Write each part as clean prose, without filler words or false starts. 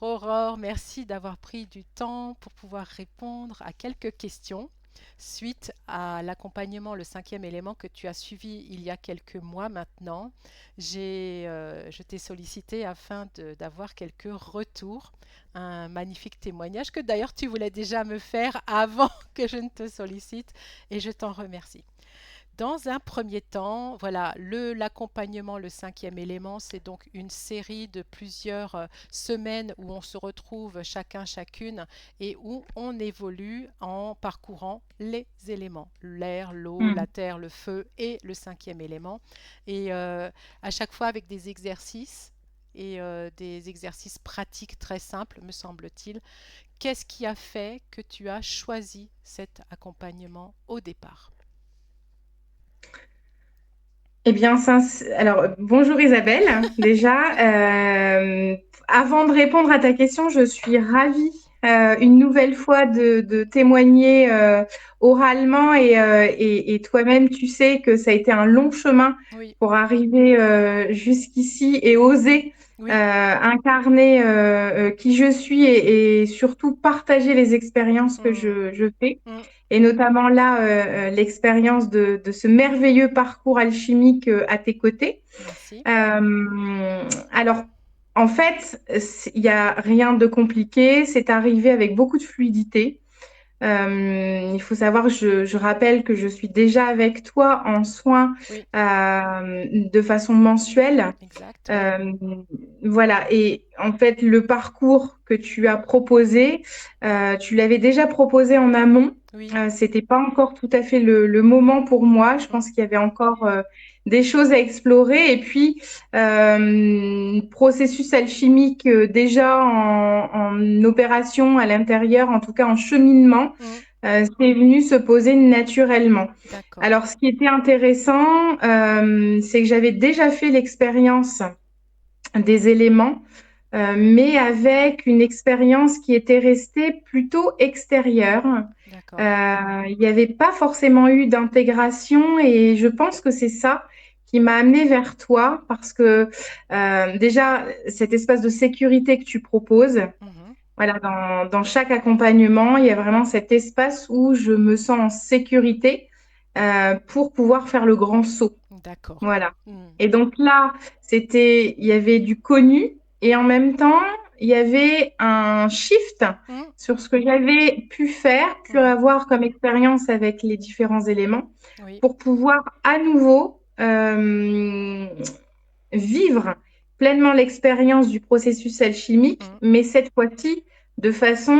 Aurore, merci d'avoir pris du temps pour pouvoir répondre à quelques questions suite à l'accompagnement, le cinquième élément que tu as suivi il y a quelques mois maintenant. Je t'ai sollicité afin d'avoir quelques retours, un magnifique témoignage que d'ailleurs tu voulais déjà me faire avant que je ne te sollicite et je t'en remercie. Dans un premier temps, voilà, l'accompagnement, le cinquième élément, c'est donc une série de plusieurs semaines où on se retrouve chacun, chacune et où on évolue en parcourant les éléments, l'air, l'eau, la Mm. terre, le feu et le cinquième élément. Et à chaque fois avec des exercices et des exercices pratiques très simples, me semble-t-il. Qu'est-ce qui a fait que tu as choisi cet accompagnement au départ? Eh bien, alors, bonjour Isabelle. Déjà, avant de répondre à ta question, je suis ravie une nouvelle fois de témoigner oralement et toi-même, tu sais que ça a été un long chemin Oui, pour arriver jusqu'ici et oser oui. incarner qui je suis et surtout partager les expériences que Mmh. je fais. Mmh. Et notamment là, l'expérience de ce merveilleux parcours alchimique à tes côtés. Merci. Alors, en fait, il n'y a rien de compliqué. C'est arrivé avec beaucoup de fluidité. Il faut savoir, je rappelle que je suis déjà avec toi en soins Oui, de façon mensuelle. exact, oui. Euh, voilà, et en fait, le parcours que tu as proposé, tu l'avais déjà proposé en amont. Oui. C'était pas encore tout à fait le moment pour moi. Je Mmh. pense qu'il y avait encore des choses à explorer. Et puis, processus alchimique déjà en opération à l'intérieur, en tout cas en cheminement, Mmh. c'est venu se poser naturellement. D'accord. Alors, ce qui était intéressant, c'est que j'avais déjà fait l'expérience des éléments, mais avec une expérience qui était restée plutôt extérieure. D'accord. Il n'y avait pas forcément eu d'intégration et je pense que c'est ça qui m'a amenée vers toi parce que déjà, cet espace de sécurité que tu proposes, Mmh. voilà, dans chaque accompagnement, il y a vraiment cet espace où je me sens en sécurité pour pouvoir faire le grand saut. D'accord. Voilà. Mmh. Et donc là, il y avait du connu et en même temps, il y avait un shift Mmh. sur ce que j'avais pu Mmh. avoir comme expérience avec les différents éléments Oui. pour pouvoir à nouveau vivre pleinement l'expérience du processus alchimique, Mmh. mais cette fois-ci de façon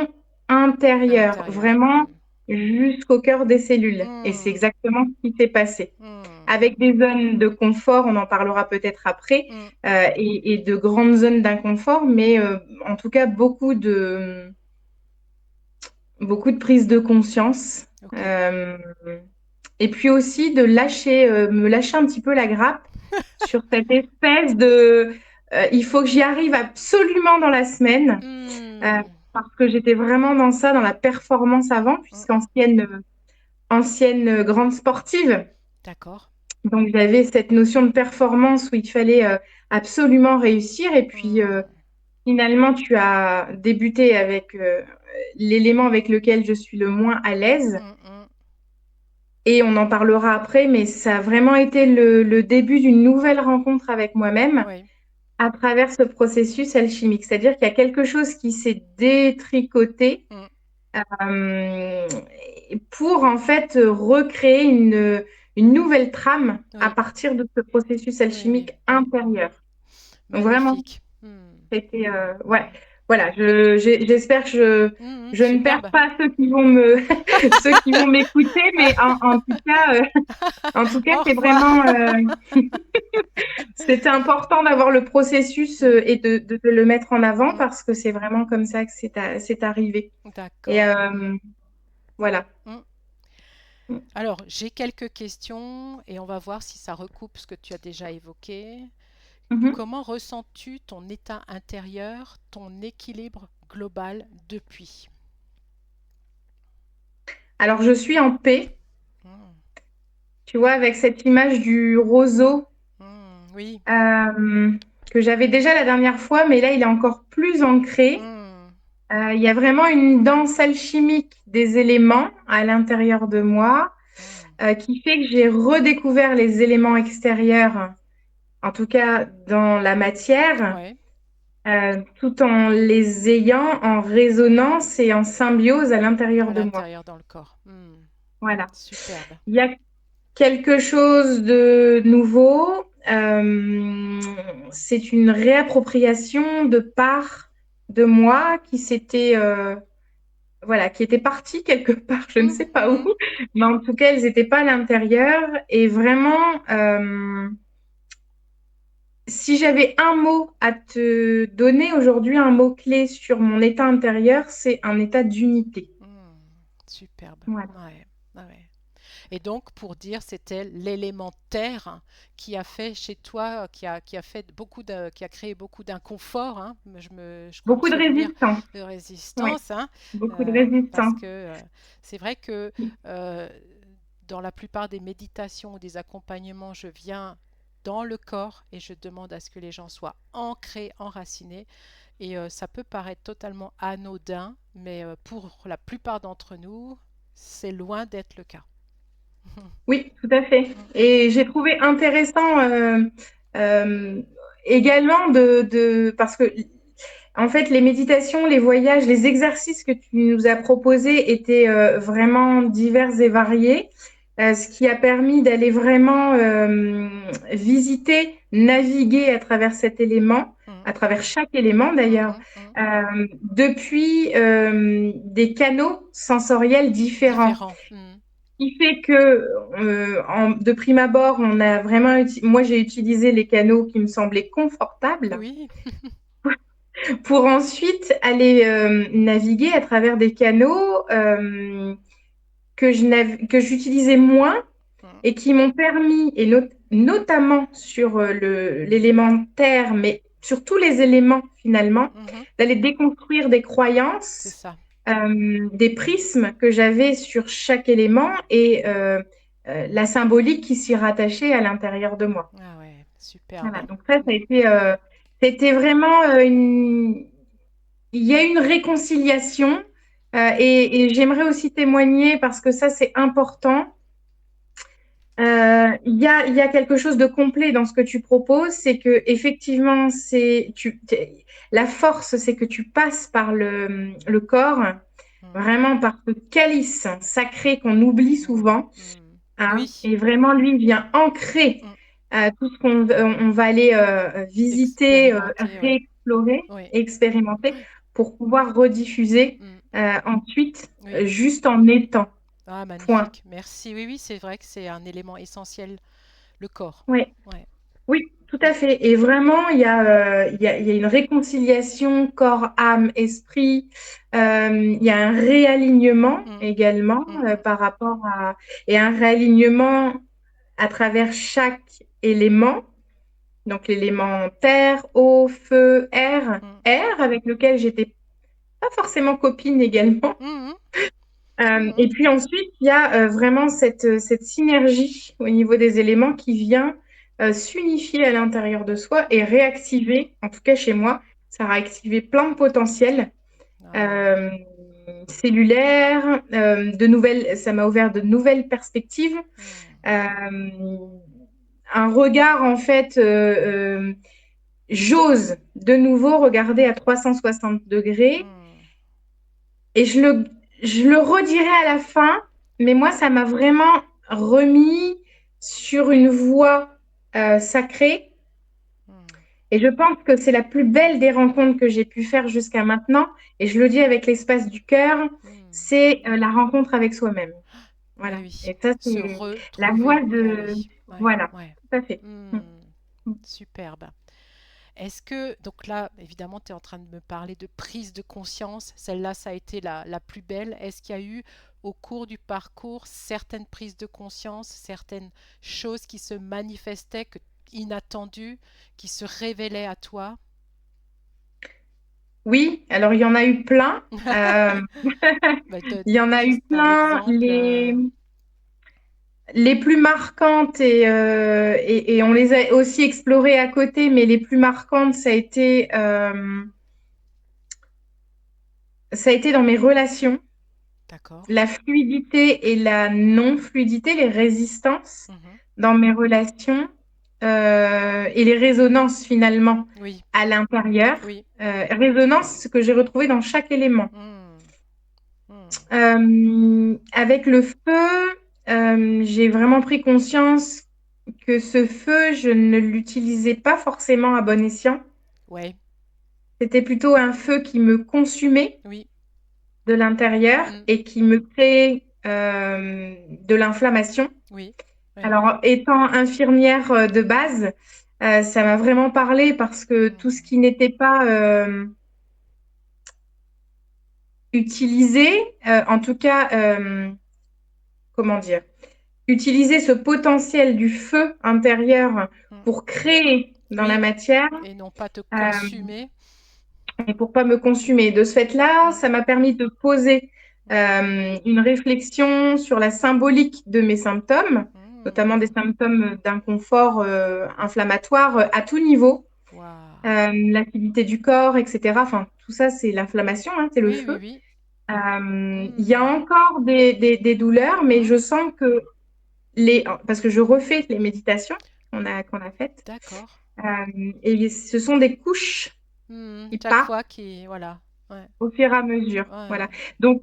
intérieure, Intérieur. vraiment Mmh. jusqu'au cœur des cellules. Et c'est Mmh. exactement ce qui s'est passé Mmh. avec des zones de confort, on en parlera peut-être après, Mmh. et de grandes zones d'inconfort, mais en tout cas beaucoup de prise de conscience. OK. Euh, et puis aussi de me lâcher un petit peu la grappe sur cette espèce de il faut que j'y arrive absolument dans la semaine, euh, Mmh. parce que j'étais vraiment dans ça, dans la performance avant, Mmh. ancienne grande sportive. D'accord. Donc j'avais cette notion de performance où il fallait absolument réussir. Et puis Mmh. finalement, tu as débuté avec l'élément avec lequel je suis le moins à l'aise. Mmh. Mmh. Et on en parlera après, mais ça a vraiment été le début d'une nouvelle rencontre avec moi-même Oui. à travers ce processus alchimique. C'est-à-dire qu'il y a quelque chose qui s'est détricoté Mmh. euh, pour en fait recréer une nouvelle trame à Oui. partir de ce processus Oui, oui, alchimique oui. intérieur. Donc vraiment, Magnifique. Mmh. c'était ouais, Mmh. voilà. J'espère que Mmh. je ne perds Superbe. pas ceux qui vont me ceux qui vont m'écouter, mais en tout cas, Au c'est revoir. vraiment c'était important d'avoir le processus Mmh. et de le mettre en avant Mmh. parce que c'est vraiment comme ça que c'est arrivé. Et D'accord. voilà. Mmh. Alors, j'ai quelques questions et on va voir si ça recoupe ce que tu as déjà évoqué. Mhm. Comment ressens-tu ton état intérieur, ton équilibre global depuis? Alors, je suis en paix, Hmm. tu vois, avec cette image du roseau. Hmm, oui, Euh, que j'avais déjà la dernière fois, mais là, il est encore plus ancré. Hmm, Il y a vraiment une danse alchimique des éléments à l'intérieur de moi, hmm. qui fait que j'ai redécouvert les éléments extérieurs, en tout cas dans la matière, Ouais, tout en les ayant en résonance et en symbiose à l'intérieur à de moi. l'intérieur dans le corps. Hmm, Voilà. superbe. Il y a quelque chose de nouveau. C'est une réappropriation de parts de moi qui s'était voilà, qui étaient parties quelque part, je ne sais pas où, Mhm. mais en tout cas, elles n'étaient pas à l'intérieur. Et vraiment, si j'avais un mot à te donner aujourd'hui, un mot-clé sur mon état intérieur, c'est un état d'unité. Hmm, superbe. Voilà. Ouais, ouais. Et donc, pour dire, c'était l'élément terre qui a fait chez toi, qui a fait qui a créé beaucoup d'inconfort, hein. Je crois me Beaucoup de souvenir résistance. de Oui, résistance, hein, beaucoup de parce résistance. que c'est vrai que euh, dans la plupart des méditations ou des accompagnements, je viens dans le corps et je demande à ce que les gens soient ancrés, enracinés. Et ça peut paraître totalement anodin, mais pour la plupart d'entre nous, c'est loin d'être le cas. Oui, tout à fait. Mm, mm, Et j'ai trouvé intéressant euh, également parce que en fait les méditations, les voyages, les exercices que tu nous as proposés étaient vraiment divers et variés, ce qui a permis d'aller vraiment visiter, naviguer à travers cet élément, mm, à travers chaque élément d'ailleurs, mhm, mm. depuis des canaux sensoriels différents Différent. Mm. qui fait que, de prime abord, on a vraiment, moi j'ai utilisé les canaux qui me semblaient confortables Oui. pour ensuite aller naviguer à travers des canaux que j'utilisais moins Mm, et qui m'ont permis, et notamment sur l'élément terre, mais sur tous les éléments finalement, mhm. d'aller déconstruire des C'est croyances, ça. des prismes que j'avais sur chaque élément et la symbolique qui s'y rattachait à l'intérieur de moi. Ah ouais, Voilà, superbe. donc ça a Mm. été, c'était vraiment il y a une réconciliation et j'aimerais aussi témoigner parce que ça c'est important. Il y a quelque chose de complet dans ce que tu proposes, c'est que effectivement, la force, c'est que tu passes par le corps, Mm, vraiment par ce calice sacré qu'on oublie mm, souvent, mm. hein, Oui. et vraiment, lui, vient ancrer Mm. tout ce qu'on va aller visiter, Expérimenter, ouais. réexplorer, Oui. expérimenter, pour pouvoir rediffuser Mm. ensuite, Oui. juste en étant. Ah, Point. magnifique. Merci. Oui, oui, c'est vrai que c'est un élément essentiel, le corps. Oui. Ouais. Oui, tout Mm, à fait. Et vraiment, il y a une réconciliation corps, âme, esprit. Il y a un réalignement mm, également mm, mm, par rapport à... Et un réalignement à travers chaque élément. Donc l'élément terre, eau, feu, air. mm. Air avec lequel j'étais pas forcément copine également. Mhm, mhm. Et puis ensuite, il y a vraiment cette synergie au niveau des éléments qui vient s'unifier à l'intérieur de soi et réactiver, en tout cas chez moi, ça a réactivé plein de potentiels Ah, euh, cellulaires, ça m'a ouvert de nouvelles perspectives, mm, euh, un regard en fait, j'ose de nouveau regarder à 360 degrés mm. et je le redirai à la fin, mais moi, ça m'a vraiment remis sur une voie sacrée. Hmm, Et je pense que c'est la plus belle des rencontres que j'ai pu faire jusqu'à maintenant. Et je le dis avec l'espace du cœur, hmm. c'est la rencontre avec soi-même. Eh Voilà. oui, Et ça, se c'est la voie retrouver. Eh de... oui, ouais, Voilà, ouais. tout à fait. Mm. Hmm, superbe. Est-ce que, donc là, évidemment, tu es en train de me parler de prise de conscience. Celle-là, ça a été la plus belle. Est-ce qu'il y a eu, au cours du parcours, certaines prises de conscience, certaines choses qui se manifestaient, inattendues, qui se révélaient à toi? Oui, alors il y en a eu plein. Euh, Bah, il y en a eu juste un plein. exemple. Les plus marquantes, et on les a aussi explorées à côté, mais les plus marquantes, ça a été dans mes relations, D'accord. la fluidité et la non-fluidité, les résistances Mhm. dans mes relations, et les résonances finalement Oui, à l'intérieur. oui. Résonances que j'ai retrouvées dans chaque élément. Hmm, hmm. Avec le feu, j'ai vraiment pris conscience que ce feu, je ne l'utilisais pas forcément à bon escient. Ouais, C'était plutôt un feu qui me consumait oui. de l'intérieur Hmm, et qui me créait de l'inflammation. oui, oui. Alors, étant infirmière de base, ça m'a vraiment parlé parce que tout ce Hmm, qui n'était pas utilisé, en tout cas, comment dire, utiliser ce potentiel du feu intérieur hmm. pour créer dans la Oui, matière, et non pas te euh, consumer. et pour pas me consumer. De ce fait-là, Hmm, ça m'a permis de poser hmm, une réflexion sur la symbolique de mes symptômes, notamment des hmm. symptômes d'inconfort inflammatoire à tout niveau, Waouh. l'acidité du corps, etc. Enfin, tout ça, c'est l'inflammation, hein, c'est le Oui, oui, feu. oui. Il y a Hmm, encore des douleurs, mais hmm. je sens que parce que je refais les méditations qu'on a faites, D'accord. et ce sont des couches Hmm, qui chaque partent fois qui... Voilà. Ouais, au fur et à mesure. Voilà. ouais. Donc,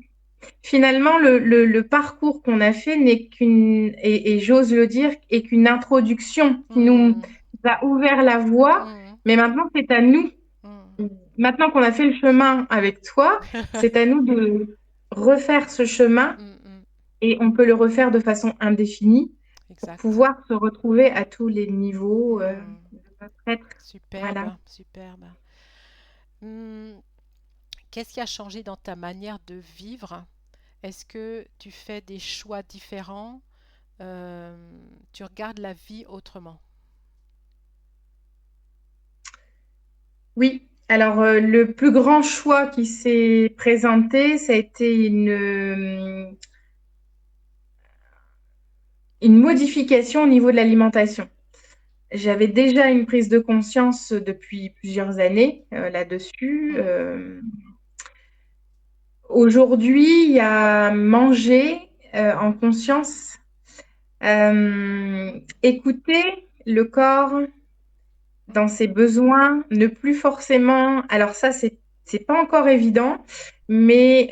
finalement, le parcours qu'on a fait n'est et j'ose le dire, est qu'une introduction qui nous Hmm, a ouvert la voie, hmm, mais maintenant, c'est à nous. hmm. Maintenant qu'on a fait le chemin avec toi, c'est à nous de refaire ce chemin Hmm, hmm. et on peut le refaire de façon indéfinie pour Exact. pouvoir se retrouver à tous les niveaux Hmm. de notre être. Voilà. Superbe, superbe. Hmm, qu'est-ce qui a changé dans ta manière de vivre? Est-ce que tu fais des choix différents? Euh, tu regardes la vie autrement? Oui. Alors, le plus grand choix qui s'est présenté, ça a été une modification au niveau de l'alimentation. J'avais déjà une prise de conscience depuis plusieurs années là-dessus. Hmm, Aujourd'hui, il y a manger en conscience, écouter le corps dans ses besoins, ne plus forcément. Alors ça, c'est pas encore évident, mais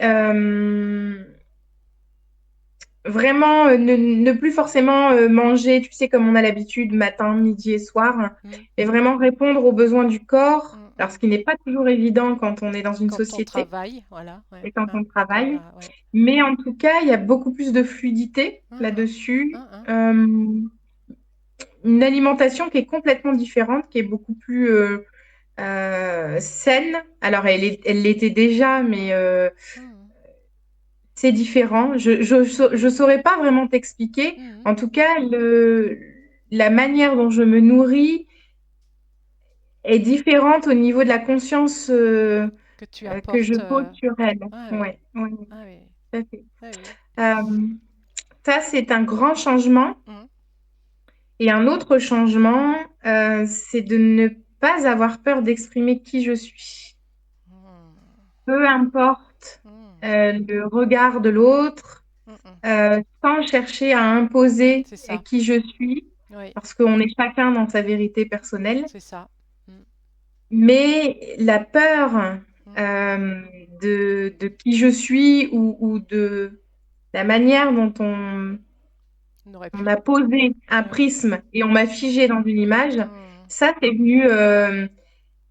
vraiment ne plus forcément manger, tu sais, comme on a l'habitude, matin, midi et soir, hmm, mais vraiment répondre aux besoins du corps. hmm, Alors, ce hmm. qui n'est pas toujours évident quand on est dans une Quand on société travaille, voilà, ouais, et quand hein, on ça travaille. va, ouais. Mais en tout cas, il y a beaucoup plus de fluidité Hein, hein, là-dessus. hein, hein. Une alimentation qui est complètement différente, qui est beaucoup plus saine. Alors, elle l'était déjà, mais Hmm, c'est différent. Je saurais pas vraiment t'expliquer. hmm. En tout cas, la manière dont je me nourris est différente au niveau de la conscience Que tu que je apportes. pose sur elle. Ah oui, Ouais, ouais, ah oui, tout à fait. ah oui. Euh, Ça, c'est un grand changement. Hmm, Et un autre changement, c'est de ne pas avoir peur d'exprimer qui je suis. hmm, Peu importe hmm, le regard de l'autre, hmm, hmm. sans chercher à imposer C'est ça, qui je suis, oui, parce qu'on est chacun dans sa vérité personnelle. c'est ça. Hmm, Mais la peur hmm. euh, de qui je suis ou de la manière dont On aurait on pu. a posé un Oui. prisme et on m'a figé dans une image, Hmm. ça, c'est venu,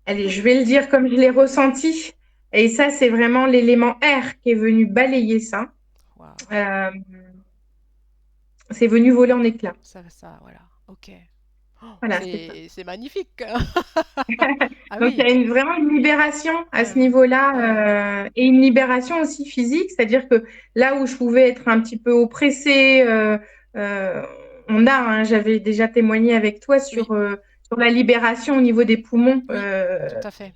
allez, je vais le dire comme je l'ai ressenti. Et ça, c'est vraiment l'élément R qui est venu balayer ça. Waouh, Euh, c'est venu voler en éclats. ça, voilà. Ok. Oh, Voilà, c'est ça. c'est magnifique. Ah Donc, il oui. y a vraiment une libération à ce Ouais, ouais. niveau-là et une libération aussi physique, c'est-à-dire que là où je pouvais être un petit peu oppressée, euh, j'avais déjà témoigné avec toi Oui, sur la libération au niveau des poumons oui, tout à fait.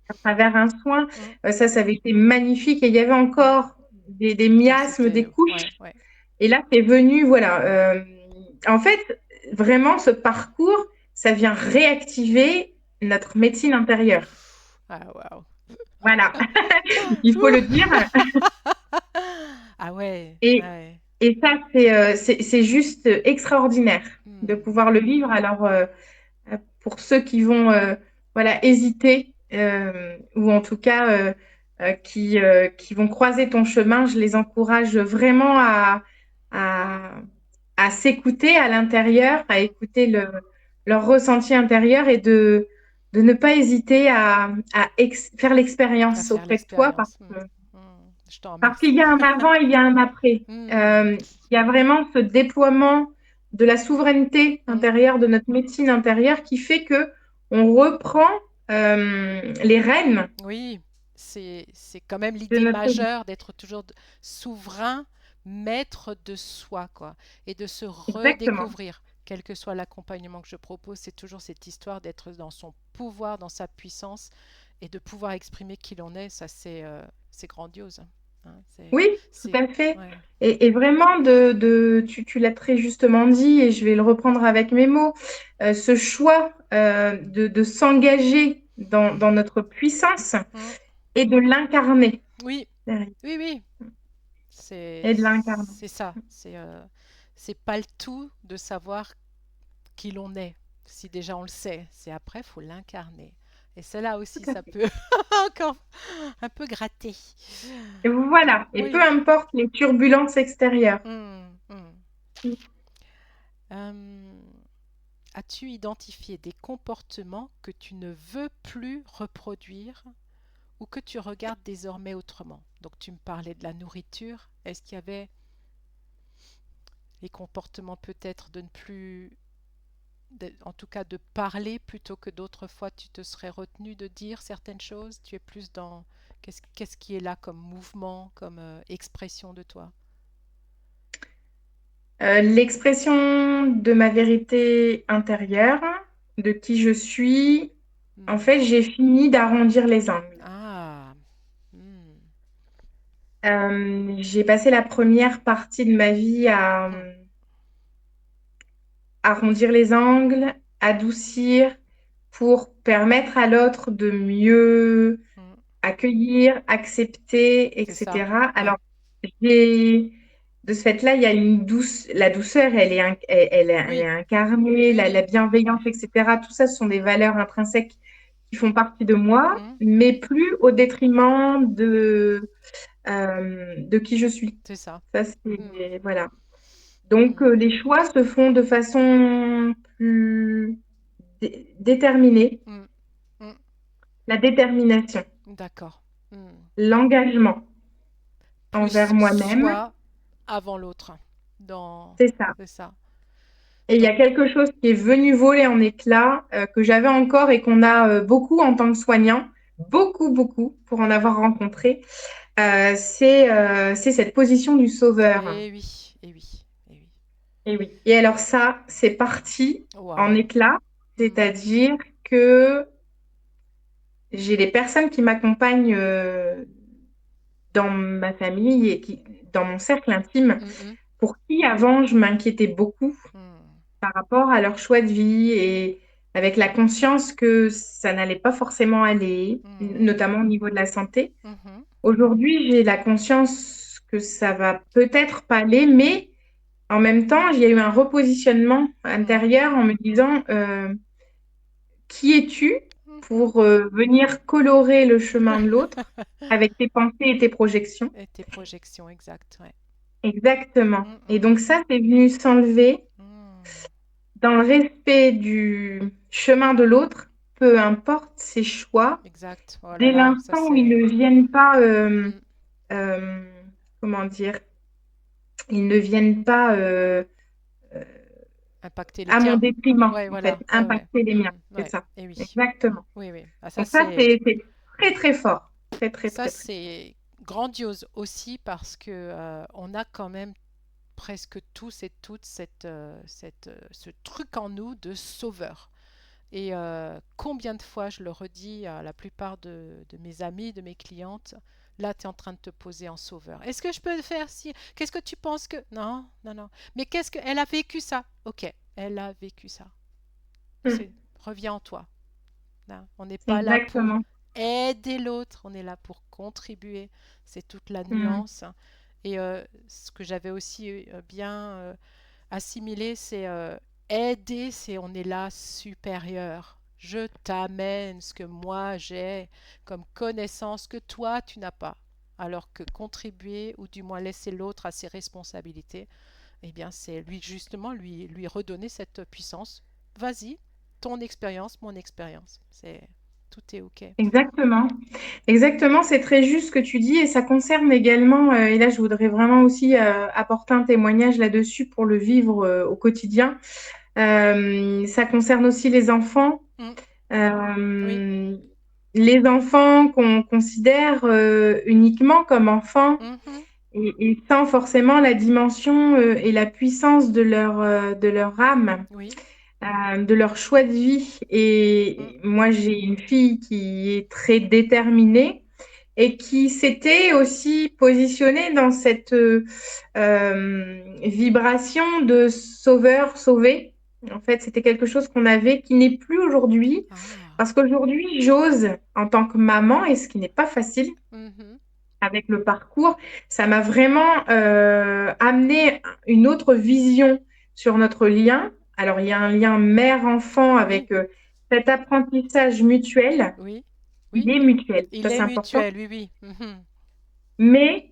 à travers un soin. Hmm, Ça avait été magnifique et il y avait hmm. encore des Ça, miasmes, des c'était. couches. Ouais, ouais. Et là, c'est venu, voilà. en fait, vraiment, ce parcours, ça vient réactiver notre médecine intérieure. Ah, waouh. Voilà, il faut le dire. Ah ouais, Et, ouais. et ça, c'est juste extraordinaire de Hmm. pouvoir le vivre. Alors, pour ceux qui vont voilà, hésiter ou en tout cas qui vont croiser ton chemin, je les encourage vraiment à, à s'écouter à l'intérieur, à Hmm. écouter leur ressenti intérieur et de ne pas hésiter à faire À l'expérience faire auprès de toi l'expérience. Hmm. Hmm. Je t'en parce qu'il remercie. y a un avant et il y a un après. Hmm. Il y a vraiment ce déploiement de la souveraineté Hmm. intérieure, de notre médecine intérieure, qui fait que on reprend les rênes Oui, c'est quand même de l'idée notre vie. majeure d'être toujours souverain, maître de soi, quoi, et de se Exactement. redécouvrir. Quel que soit l'accompagnement que je propose, c'est toujours cette histoire d'être dans son pouvoir, dans sa puissance, et de pouvoir exprimer qui l'on est. Ça, c'est grandiose. Hein, Oui, tout c'est, à fait. ouais. Et vraiment, tu l'as très justement dit, et je vais le reprendre avec mes mots, ce choix de s'engager dans notre puissance Mm. et de l'incarner Oui, derrière. oui, oui. C'est, Et de l'incarner. c'est ça. C'est pas le tout de savoir qui l'on est. Si déjà on le sait, c'est après, il faut l'incarner. Et cela aussi, Tout à ça fait. peut encore un peu gratter. Et voilà. Et peu Oui. importe les turbulences extérieures. Hmm, hmm. Euh, As-tu identifié des comportements que tu ne veux plus reproduire ou que tu regardes désormais autrement? Donc tu me parlais de la nourriture. Est-ce qu'il y avait les comportements peut-être de ne plus, en tout cas de parler plutôt que d'autres fois tu te serais retenu de dire certaines choses? Tu es plus dans qu'est-ce qui est là comme mouvement, comme expression de toi? L'expression de ma vérité intérieure, de qui je suis, en Hmm. fait, j'ai fini d'arrondir les angles. Ah, hmm, J'ai passé la première partie de ma vie à hmm, arrondir les angles, adoucir pour permettre à l'autre de mieux hmm. accueillir, accepter, C'est ça. etc. Ouais. Alors, j'ai, de ce fait-là, il y a une la douceur, elle est Oui, incarnée, oui, la oui. bienveillance, etc. Tout ça, ce sont des valeurs intrinsèques qui font partie de moi, Hmm. mais plus au détriment de qui je suis. C'est ça. Ça, Hmm, voilà. Donc, hmm, les choix se font de façon plus déterminée. hmm, hmm. La détermination, D'accord. Hmm. l'engagement Plus envers moi-même, soi avant l'autre. Dans... c'est ça. C'est ça. Et il y a Donc, quelque chose qui est venu voler en éclats, que j'avais encore et qu'on a beaucoup en tant que soignant, beaucoup, beaucoup, pour en avoir rencontré, c'est cette position du sauveur. eh oui, eh oui, eh oui. Et oui. Et alors ça, c'est parti en Waouh. éclats, Hmm, c'est-à-dire que j'ai des personnes qui m'accompagnent dans ma famille et dans mon cercle intime, hmm, hmm, pour qui avant je m'inquiétais beaucoup hmm, par rapport à leur choix de vie et avec la conscience que ça n'allait pas forcément aller, hmm, notamment au niveau de la santé. mhm, Aujourd'hui, j'ai la conscience que ça va peut-être pas aller, mais en même temps, il y a eu un repositionnement hmm. intérieur en me disant qui es-tu Mhm. pour venir colorer le chemin de l'autre avec tes pensées et tes projections? Et tes projections exactes, ouais. Exactement. Hmm, Et hmm, donc ça, c'est venu s'enlever hmm. dans le respect du chemin de l'autre, peu importe ses choix, Exact. Oh là dès là, ça l'instant où ils c'est ne viennent pas, hmm, euh, comment dire, ils ne viennent pas impacter le à mon tien. détriment, Ouais, en fait, voilà. Ouais, ouais. impacter les miens, Hmm, c'est ouais. ça. Et oui. Exactement. Oui, oui. Ah, ça Donc ça, c'est c'est très, très fort. Très, très, ça très, très. c'est grandiose aussi parce que on a quand même presque tous et toutes ce truc en nous de sauveur. Et combien de fois je le redis à la plupart de mes amis, de mes clientes, Là, tu es en train de te poser en sauveur. Est-ce que je peux le faire si... Qu'est-ce que tu penses que... Non, non, non. Mais qu'est-ce que... Elle a vécu ça. Ok, elle a vécu ça. Mm. Reviens en toi. Là, on n'est pas là pour Exactement. aider l'autre, on est là pour contribuer. C'est toute la Mm. nuance. Et ce que j'avais aussi bien assimilé, c'est aider, c'est on est là supérieur. Je t'amène ce que moi j'ai comme connaissance que toi tu n'as pas. Alors que contribuer, ou du moins laisser l'autre à ses responsabilités, eh bien c'est lui justement lui redonner cette puissance. Vas-y, ton expérience, mon expérience. C'est tout est ok. Exactement. Exactement, c'est très juste ce que tu dis et ça concerne également, et là je voudrais vraiment aussi apporter un témoignage là-dessus pour le vivre au quotidien. Ça concerne aussi les enfants. Mm, oui. Euh, les enfants qu'on considère uniquement comme enfants Mhm, et sans forcément la dimension et la puissance de leur âme, oui. de leur choix de vie. Mm, Et moi, j'ai une fille qui est très déterminée et qui s'était aussi positionnée dans cette vibration de sauveur, sauvé. En fait, c'était quelque chose qu'on avait qui n'est plus aujourd'hui, ah. parce qu'aujourd'hui, j'ose, en tant que maman, et ce qui n'est pas facile Mhm, avec le parcours, ça m'a vraiment amené une autre vision sur notre lien. Alors, il y a un lien mère-enfant oui. avec cet apprentissage mutuel. Oui. Il Oui. est mutuel, Il ça est c'est important, mutuel, oui, oui. Mhm, mais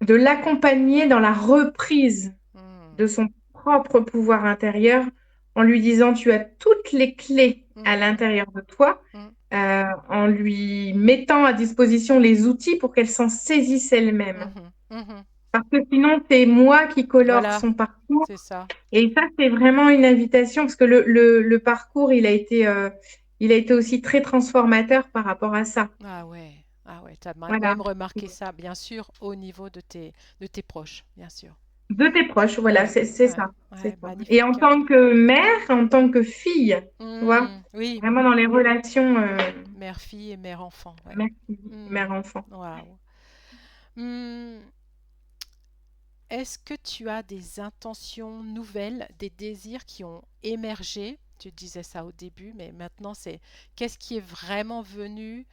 de l'accompagner dans la reprise mm, de son propre pouvoir intérieur en lui disant tu as toutes les clés à mhm, l'intérieur de toi, mm, en lui mettant à disposition les outils pour qu'elle s'en saisisse elle-même. mhm, mhm. Parce que sinon, c'est moi qui colore Voilà, son parcours. c'est ça. Et ça, c'est vraiment une invitation parce que le parcours, il a été aussi très transformateur par rapport à ça. Ah ouais, tu as Voilà. même remarqué ça, bien sûr, au niveau de tes proches, bien sûr. De tes proches, voilà, Ouais, c'est ouais, ça, c'est ouais, ça. Et en magnifique. tant que mère, en tant que fille, tu vois, Oui, vraiment dans les relations mère-fille et mère-enfant, ouais. mère, Hmm, mère-enfant. waouh. Hmm, est-ce que tu as des intentions nouvelles, des désirs qui ont émergé? Tu disais ça au début, mais maintenant c'est qu'est-ce qui est vraiment venu,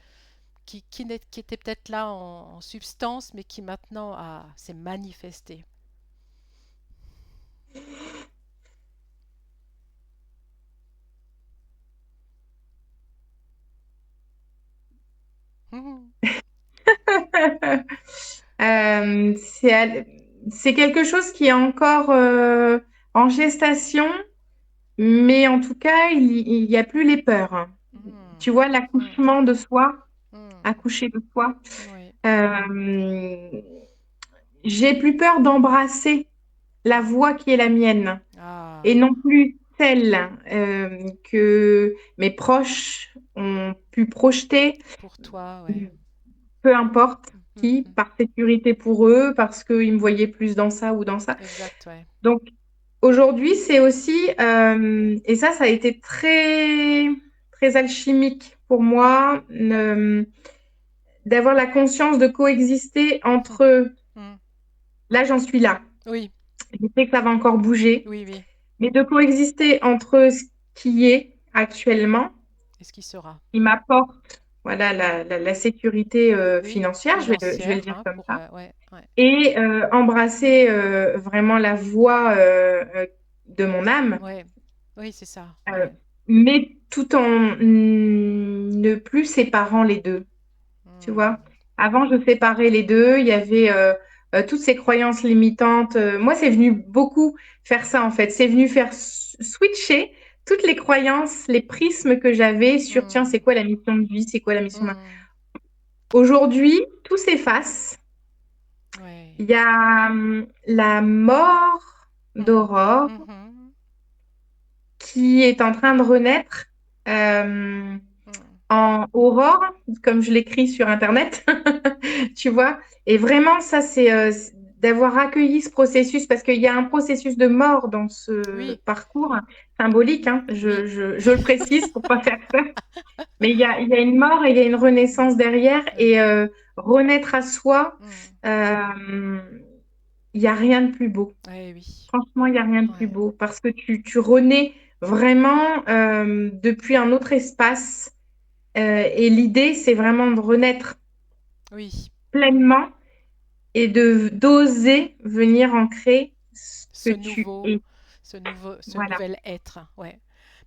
qui était peut-être là en substance, mais qui maintenant s'est manifesté. Mhm. Euh, c'est, à- c'est quelque chose qui est encore en gestation, mais en tout cas, il y a plus les peurs, hein. Mhm. Tu vois, Mhm. l'accouchement de soi, Mhm. accoucher de soi. Oui. Euh, j'ai plus peur d'embrasser la voix qui est la mienne et Ah, non plus celle que mes proches ont pu projeter, pour toi, ouais. peu importe Mhm. qui, Mhm. par sécurité pour eux, parce qu'ils me voyaient plus dans ça ou dans ça. Exact, ouais. Donc aujourd'hui, c'est aussi, et ça a été très, très alchimique pour moi, d'avoir la conscience de coexister Mhm. entre, Mhm. là j'en suis là, Oui, je sais que ça va encore bouger, oui, oui. mais de coexister entre ce qui est actuellement, Et ce qui sera. qui m'apporte voilà, la sécurité Oui, financière, je vais le financière, dire hein, comme pour ça, ouais, ouais. et embrasser vraiment la voix de mon âme, Ouais. Oui, c'est ça, euh, ouais. mais tout en ne plus séparant les deux. Tu vois, Hmm. avant, je séparais les deux. Il y avait toutes ces croyances limitantes. Moi, c'est venu beaucoup faire ça, en fait. C'est venu faire switcher toutes les croyances, les prismes que j'avais sur, tiens, c'est Hmm. quoi la mission de vie? C'est quoi la mission de... Hmm. Aujourd'hui, tout s'efface. Ouais. Il y a la mort Mhm. d'Aurore Mhm. qui est en train de renaître euh, Mhm. en Aurore, comme je l'écris sur Internet, tu vois. Et vraiment, ça, c'est d'avoir accueilli ce processus, parce qu'il y a un processus de mort dans ce Oui, parcours symbolique, hein, oui. je le précise pour pas faire ça, mais il y a une mort et il y a une renaissance derrière, Oui. et renaître à soi, Mm. euh, il n'y a rien de plus beau. Ouais, oui. Franchement, il n'y a rien de plus Ouais. beau, parce que tu renais vraiment depuis un autre espace, et l'idée, c'est vraiment de renaître Oui. pleinement et de d'oser venir ancrer ce que Ce tu nouveau, es. ce Voilà, nouvel être. Ouais.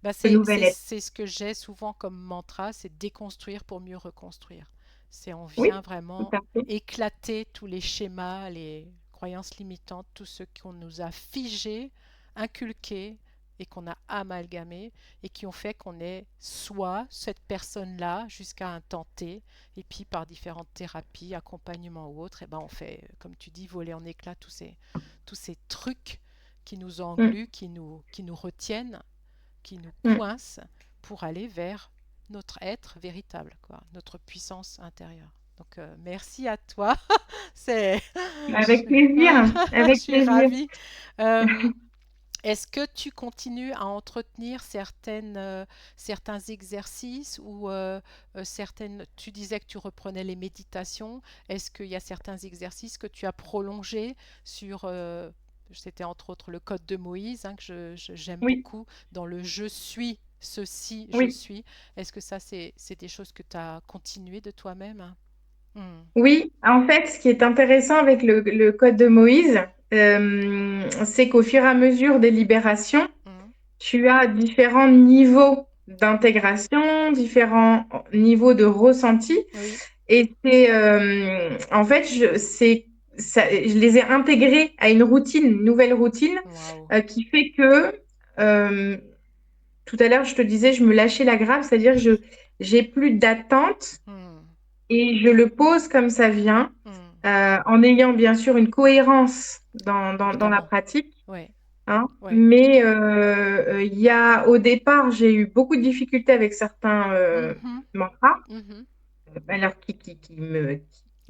Bah, ce nouvel être. c'est ce que j'ai souvent comme mantra, c'est déconstruire pour mieux reconstruire. C'est on vient Oui, tout vraiment à fait. éclater tous les schémas, les croyances limitantes, tout ce qu'on nous a figé, inculqué et qu'on a amalgamé et qui ont fait qu'on est soit cette personne-là jusqu'à un temps T et puis par différentes thérapies, accompagnements ou autres, et ben on fait, comme tu dis, voler en éclats tous ces trucs qui nous Mm, engluent, qui nous retiennent, qui nous mm. coincent pour aller vers notre être véritable, quoi, notre puissance intérieure. Donc merci à toi. C'est, Avec plaisir, je avec suis plaisir. ravie. Euh, Est-ce que tu continues à entretenir certains exercices ou certaines... Tu disais que tu reprenais les méditations. Est-ce qu'il y a certains exercices que tu as prolongés sur... c'était entre autres le code de Moïse, hein, que j'aime Oui, beaucoup, dans le je suis, ceci, je oui. suis. Est-ce que ça, c'est des choses que tu as continué de toi-même? Hmm. Oui, en fait, ce qui est intéressant avec le code de Moïse, c'est qu'au fur et à mesure des libérations, Hmm. tu as différents niveaux d'intégration, différents niveaux de ressenti. Oui. Et c'est, en fait, je les ai intégrés à une routine, une nouvelle routine, Waouh. qui fait que, euh, tout à l'heure, je te disais, je me lâchais la grappe, c'est-à-dire que j'ai plus d'attente Hmm. et je le pose comme ça vient, Hmm. en ayant bien sûr une cohérence dans la Évidemment. pratique, Ouais. hein. Ouais. Mais il y a, au départ, j'ai eu beaucoup de difficultés avec certains Mhm. mantras, Mhm. alors qui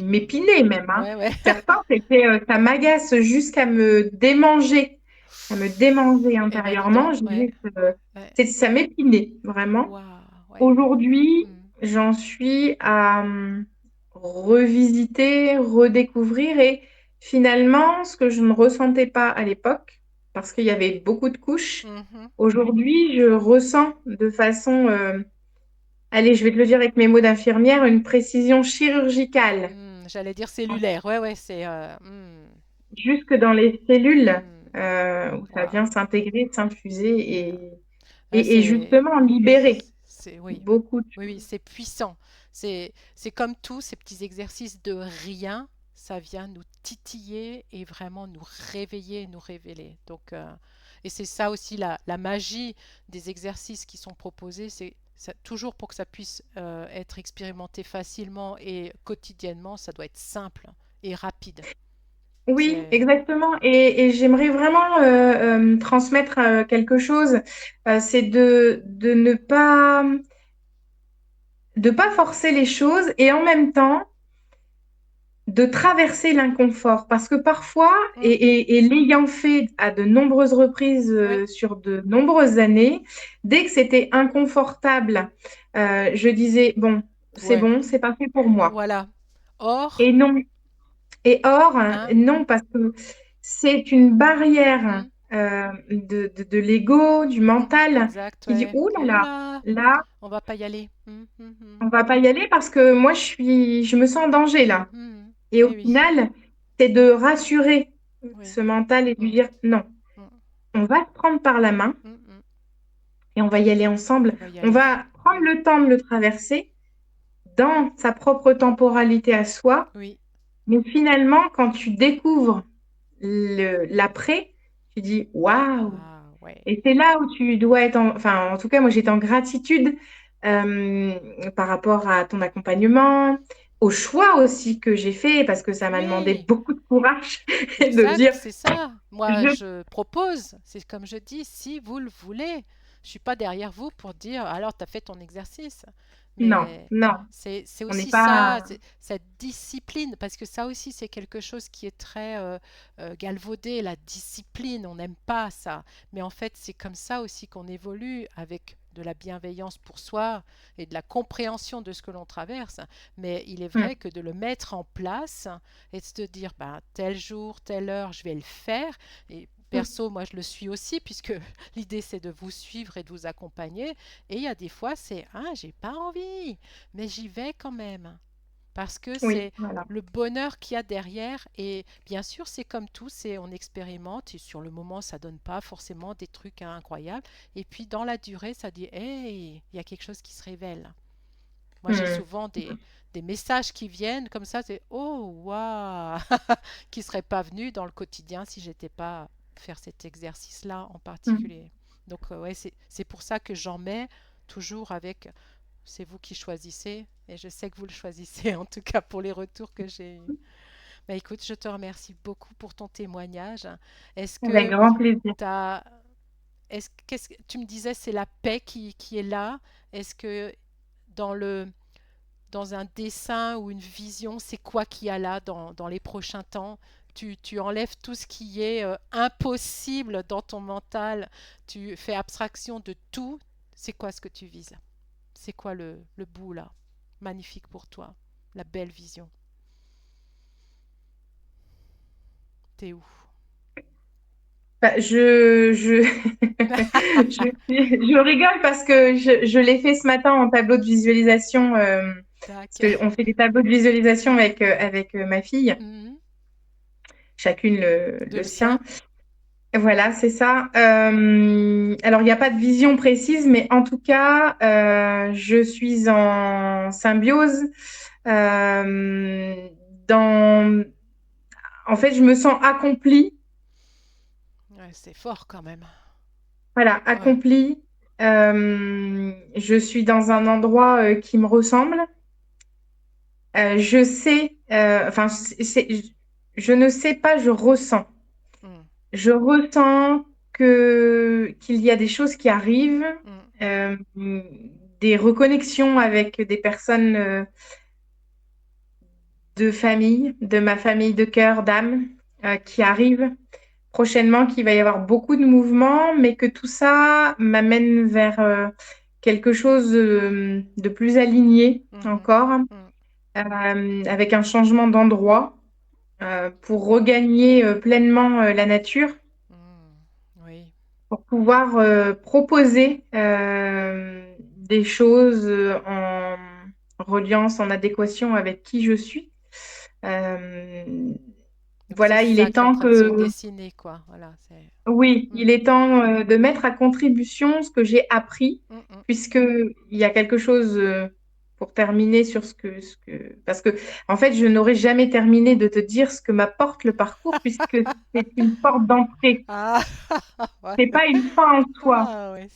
m'épinaient même, hein. Ouais, ouais. Certains, c'était, ça m'agace jusqu'à à me démanger Eh ben dis donc, intérieurement. ouais, ouais. Ça m'épinait vraiment. Waouh, ouais. Aujourd'hui, Hmm. j'en suis à revisiter, redécouvrir, et finalement, ce que je ne ressentais pas à l'époque, parce qu'il y avait beaucoup de couches, Mhm. aujourd'hui, je ressens de façon, allez, je vais te le dire avec mes mots d'infirmière, une précision chirurgicale, J'allais dire cellulaire, ouais, ouais, c'est... jusque dans les cellules, hmm. où ça Waouh, vient s'intégrer, s'infuser ouais. Ah, et justement libérer oui, beaucoup de oui, oui, choses. c'est puissant. C'est comme tous ces petits exercices de rien, ça vient nous titiller et vraiment nous réveiller, nous révéler. Donc, et c'est ça aussi la magie des exercices qui sont proposés, toujours pour que ça puisse être expérimenté facilement et quotidiennement, ça doit être simple et rapide. Oui, C'est, exactement. Et j'aimerais vraiment transmettre quelque chose. C'est de pas forcer les choses, et en même temps de traverser l'inconfort. Parce que parfois, Hmm, et l'ayant fait à de nombreuses reprises oui, sur de nombreuses années, dès que c'était inconfortable, je disais, ouais, bon, c'est pas fait pour moi. voilà. Or, Et non. Et or, hein, non, parce que c'est une barrière hmm, de l'ego, du mental, exact, qui dit, ouais. ouh là là, Oula, là, on va pas y aller. on va pas y aller parce que moi, je me sens en danger là. Et au Eh oui, final, c'est de rassurer oui. ce mental et de lui Hmm, dire, non, hmm, on va se prendre par la main et on va y aller ensemble. On va y On aller. va prendre Hmm, le temps de le traverser dans sa propre temporalité à soi. oui. Mais finalement, quand tu découvres l'après, tu dis, waouh! Ah, ouais. Et c'est là où tu dois être, enfin, en tout cas, moi, j'étais en gratitude euh, par rapport à ton accompagnement, au choix aussi que j'ai fait, parce que ça m'a demandé Oui, beaucoup de courage de exact, dire, c'est ça. Moi, je, je propose, c'est comme je dis, si vous le voulez. Je suis pas derrière vous pour dire, alors, tu as fait ton exercice. Non, Mais non, c'est on n'est aussi ça, pas. cette discipline, parce que ça aussi c'est quelque chose qui est très galvaudé, la discipline, on n'aime pas ça. Mais en fait c'est comme ça aussi qu'on évolue avec de la bienveillance pour soi et de la compréhension de ce que l'on traverse. Mais il est Mm, vrai que de le mettre en place et de se dire, ben, tel jour, telle heure, je vais le faire. Et mm, perso, moi je le suis aussi, puisque l'idée c'est de vous suivre et de vous accompagner. Et il y a des fois, c'est ah, j'ai pas envie, mais j'y vais quand même. Parce que oui, c'est voilà. le bonheur qu'il y a derrière. Et bien sûr, c'est comme tout, c'est on expérimente. Et sur le moment, ça donne pas forcément des trucs incroyables. Et puis dans la durée, ça dit hey, il y a quelque chose qui se révèle. Moi, j'ai Mm, souvent des messages qui viennent comme ça, c'est oh waouh, qui seraient pas venus dans le quotidien si j'étais pas faire cet exercice-là en mm. particulier. Donc ouais, c'est pour ça que j'en mets toujours avec c'est vous qui choisissez et je sais que vous le choisissez en tout cas pour les retours que j'ai eus. Bah, écoute, je te remercie beaucoup pour ton témoignage. Est-ce Avec que grand plaisir. t'as, qu'est-ce que tu me disais, c'est la paix qui est là? Est-ce que dans dans un dessin ou une vision, c'est quoi qu'il y a là dans les prochains temps? Tu enlèves tout ce qui est impossible dans ton mental, tu fais abstraction de tout. C'est quoi ce que tu vises? C'est quoi le bout là? Magnifique pour toi, la belle vision. T'es où? Bah, je rigole parce que je l'ai fait ce matin en tableau de visualisation, parce Tac. qu'on fait des tableaux de visualisation avec ma fille, Mhm. chacune De le le sien? sien. Voilà, c'est ça. Alors, il n'y a pas de vision précise, mais en tout cas, je suis en symbiose. euh, dans... En fait, je me sens accomplie. Ouais, c'est fort quand même. Voilà, Ouais. accomplie. Je suis dans un endroit qui me ressemble. Je sais, enfin, je ne sais pas, je ressens. Mm, Je ressens qu'il y a des choses qui arrivent, mm, euh, des reconnexions avec des personnes de famille, de ma famille de cœur, d'âme, qui arrivent prochainement, qu'il va y avoir beaucoup de mouvements, mais que tout ça m'amène vers quelque chose de plus aligné mhm, encore, mm, avec un changement d'endroit pour regagner pleinement la nature, mm. Oui. pour pouvoir proposer des choses en reliance, en adéquation avec qui je suis. Euh, Donc c'est voilà, il ça est qui est en temps train de se que, dessiner, quoi. Voilà, c'est. oui, Mm, il est temps de mettre à contribution ce que j'ai appris, mm, mm. puisque il y a quelque chose pour terminer sur parce que, en fait, je n'aurais jamais terminé de te dire ce que m'apporte le parcours, puisque c'est une porte d'entrée. Ah, ouais. C'est pas une fin en soi. Ah, ouais,